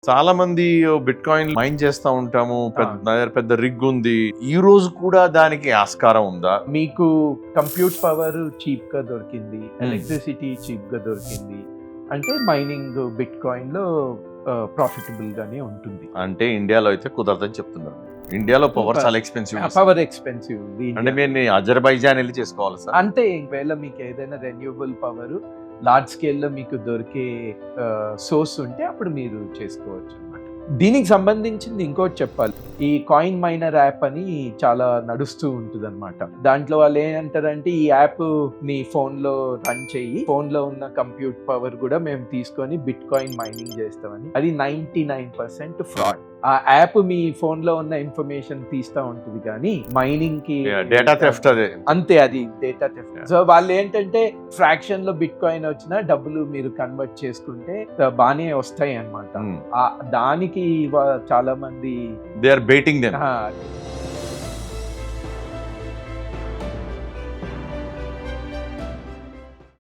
చాలా మంది bit coin mine చేస్తా ఉంటాము, నా దగ్గర పెద్ద రిగ్ ఉంది. ఈ రోజు కూడా దానికి ఆస్కారం ఉందా? మీకు కంప్యూట్ పవర్ చీప్ గా దొరికింది, ఎలక్ట్రిసిటీ చీప్ గా దొరికింది అంటే మైనింగ్ బిట్ కాయిన్ లో ప్రాఫిటబుల్ గానే ఉంటుంది. అంటే ఇండియాలో అయితే కుదరదని చెప్తున్నారు. ఇండియాలో పవర్ చాలా ఎక్స్పెన్సివ్. పవర్ ఎక్స్పెన్సివ్ అంటే మీరు అజర్బైజాన్ వెళ్ళి చేసుకోవాలి సార్. అంటే ఒకవేళ మీకు ఏదైనా రెన్యూబుల్ పవర్ లార్జ్ స్కేల్ లో మీకు దొరికే సోర్స్ ఉంటే అప్పుడు మీరు చేసుకోవచ్చు అన్నమాట. దీనికి సంబంధించింది ఇంకోటి చెప్పాలి, ఈ కాయిన్ మైనర్ యాప్ అని చాలా నడుస్తూ ఉంటుంది అనమాట. దాంట్లో వాళ్ళు ఏంటంటారంటే ఈ యాప్ నీ ఫోన్ లో రన్ చెయ్యి, ఫోన్ లో ఉన్న కంప్యూట్ పవర్ కూడా మేము తీసుకొని బిట్ కాయిన్ మైనింగ్ చేస్తామని. అది 99% ఫ్రాడ్. ఆ యాప్ మీ ఫోన్ లో ఉన్న ఇన్ఫర్మేషన్ తీస్తా ఉంటుంది కానీ మైనింగ్ కి డేటా థెఫ్ట్ అదే అంతే, అది డేటా థెఫ్ట్. సో వాళ్ళు ఏంటంటే ఫ్రాక్షన్ లో బిట్ కాయిన్ వచ్చినా డబ్బులు మీరు కన్వర్ట్ చేసుకుంటే బానే వస్తాయి అన్నమాట. దానికి చాలా మంది దే ఆర్ బెయిటింగ్ దెమ్.